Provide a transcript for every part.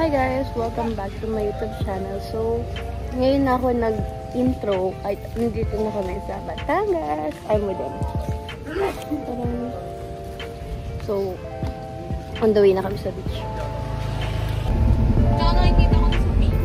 Hi guys! Welcome back to my YouTube channel. So, ngayon na ako nag-intro at nandito na kami sa Batangas. I'm with them. So, on the way na kami sa beach. Nakakita ko sa beach.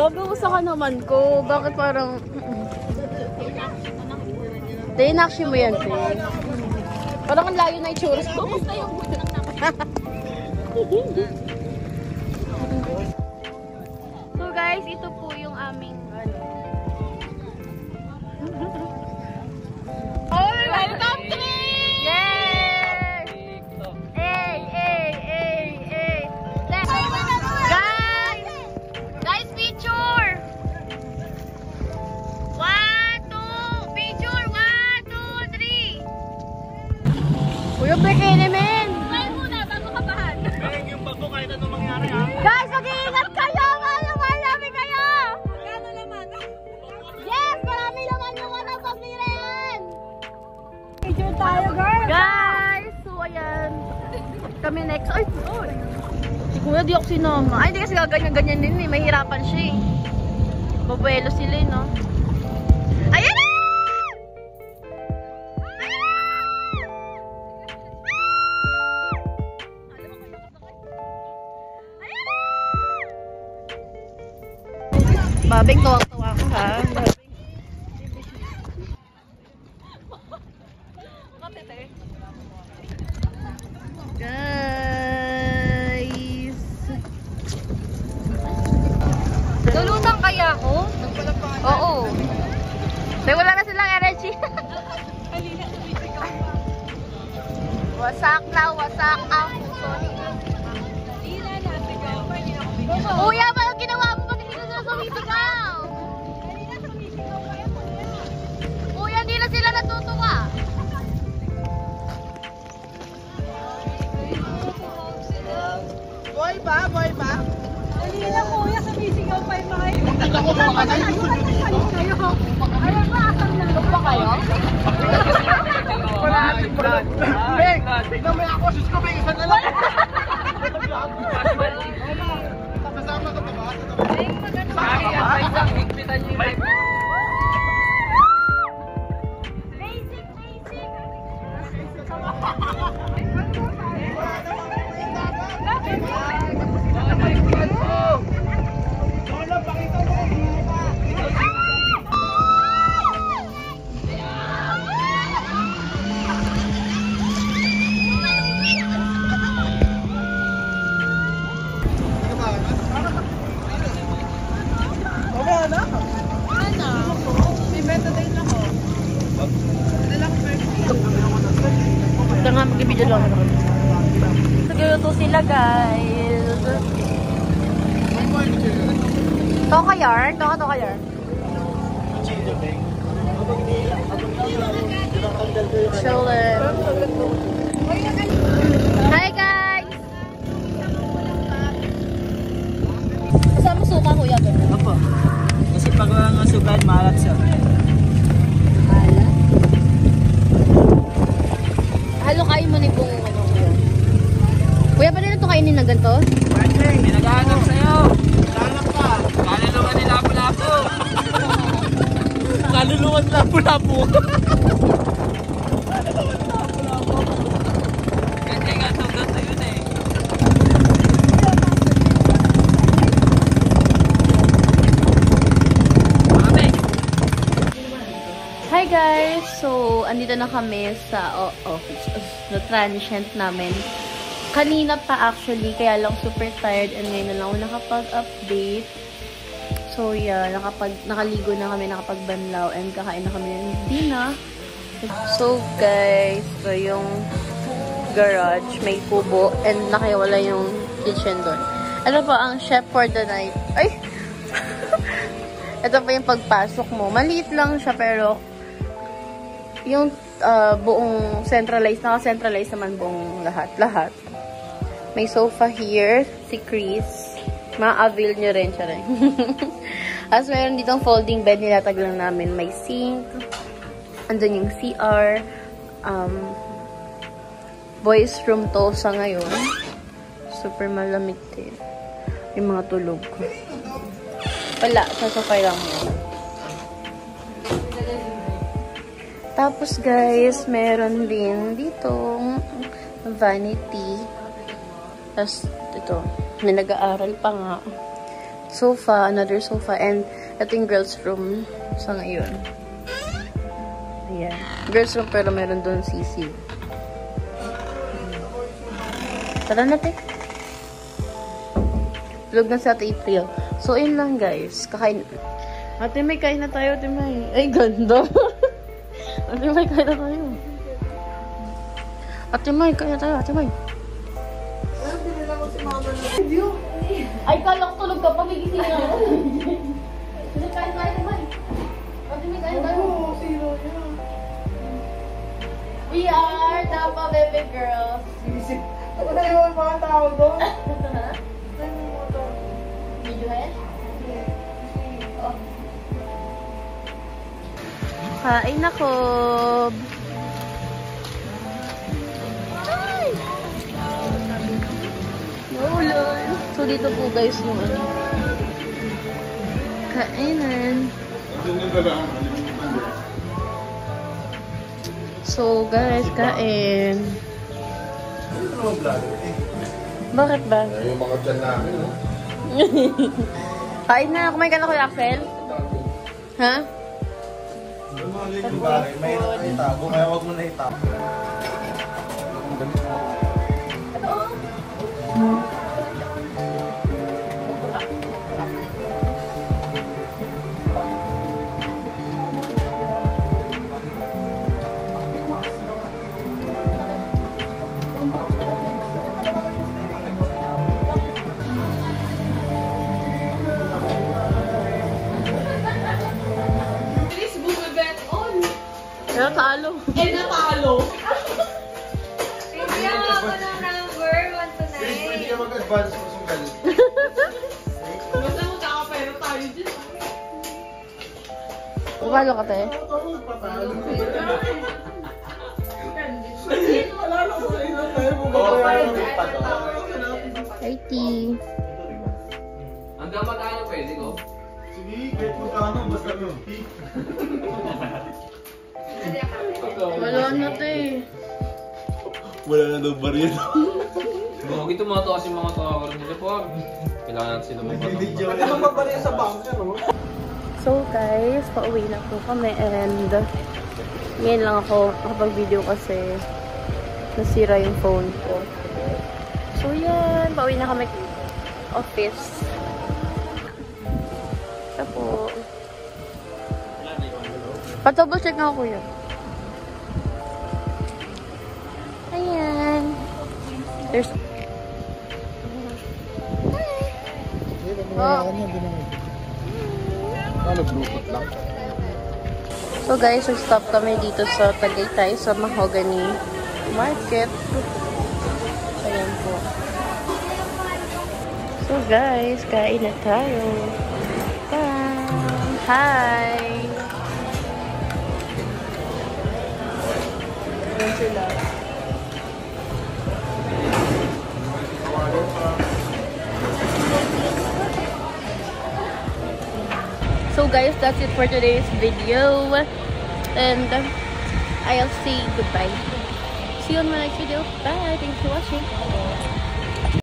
Gusto ka naman ko. Bakit parang... Day, nakshi mo yan, Day. Parang ang layo na i-churros ko. Basta yung buto ng So guys, ito po yung aming... Oh, welcome to me! Yay! Hey, hey, hey, hey! Guys, picture! 1, 2, picture! 1, 2, 3! Kuya, bikini, men! Smile muna, bago ka bahan. Yung bago kahit anong mangyari, ha? Guys, mag-iingat kayo! Marami kayo! Magkano naman? Yes! Marami naman yung mga pamilya yan! Picture tayo, girl! Guys! So, ayan. Kami next. Ay! Si Kuya, di ako sinama. Ay, hindi kasi gaganyan-ganyan din eh. Mahirapan siya eh. Babuelo sila eh, no? Ayan na! Babing, tuwang-tuwa ko ha. Guys! Lulutang kaya ako? Oo. Dahil wala na silang energy. Wasak na, wasak ang puso niya. Kuya, paano ginawa mo? Bakit hindi na sumisigaw? Kuya, hindi na sila natutuwa. Boy ba? Boy ba? Hindi na kuya, sumisigaw pa yung mga yun. Hindi ako kumakatay. Alam ba, asal na ba kayo? Wala ating brad. Beng! Tignan mo ako, sus ko, Beng! Isa na lang! Kasama ka pa ba? Basic, basic. Ito nga, mag-video lang ako. Nagluto sila, guys. Toka yarn? Toka yarn? Chillin'. Hi, guys! Kasama suka, kuya. Opo. Kasi pag ang sugan, malat siya. Halo kain mo ni Bong. Kuya, pa rin ito kainin na ganito? May nag-aanap sa'yo. Lalap ka. Kaluluwa ni Lapu-Lapu. Kaluluwa Labo-labo. Kasi nga to ganito yun eh. Hi guys! So, andito na kami sa the transient namin. Kanina pa actually, kaya lang super tired and ngayon na lang ako nakapag-update. So yeah, nakaligo na kami, nakapagbanlaw and kakain na kami ng dinner. So guys, so yung garage, may kubo and nakiwala yung kitchen doon. Ano pa ang chef for the night? Ay! Ito pa yung pagpasok mo. Maliit lang siya pero yung buong centralized, naka-centralized naman buong lahat. May sofa here, si Chris. Ma-avail nyo rin siya rin. As meron ditong folding bed, nilatag lang namin. May sink. Andun yung CR. Boys room to sa ngayon. Super malamig din. Yung mga tulog ko. Wala, sa sofa lang yun. Tapos guys, meron din dito vanity. Tapos ito, may nag-aaral pa nga. Sofa, another sofa, and ito yung girls room sa ngayon. Ayan. Girls room pero meron doon CC. Tara natin. Tulog na sa Ate April. So, yun lang guys. Kakain. Ate May, kain na tayo, Ate May. Ay, ganda. Ate May, kain na tayo. Ate May, kain na tayo, Ate May. Ay, kala ko tulog ka pa, gigising na ako. Kasi kain tayo, Ate May. Ate May, kain tayo. We are Tapa Baby Girls. Ako na yung mga tao doon. Videohead? Oh. Kain ako. Ay! Naulan. So, dito po guys yung ano. Kainan. So, guys, kain. Bakit ba? Yung mga dyan namin, no? Kain na. Kumain ka na, Kuya Axel? Ha? May itago, kaya huwag mo na itago. Pero talo. Natalo. Bigyan ako ng number 1 to 9. Pwede ka mag-advance mo sugal. Basta magkakapero tayo dyan. Palo ka tayo. Hi, T. Hanggang magkano pwede ko? Sige, kahit magkano, basta yun. Wala na to eh. Wala na daw baril. Huwag ito mga to kasi mga tawag nila po. Kailangan natin sila Video na naman babaril sa bunker, oh. So guys, pauwi na po kami and ngayon lang ako nakapag-video kasi nasira yung phone ko. So yan, pauwi na kami office. Ito po. Pa-double check nga ako yun. Ayan. There's... Oh. So guys, stop kami dito sa Tagaytay sa Mahogany Market. Ayan po. So guys, kain na tayo. Bye! Hi! Ayan sila. So guys, that's it for today's video. And I'll say goodbye. See you on my next video. Bye. Thanks for watching.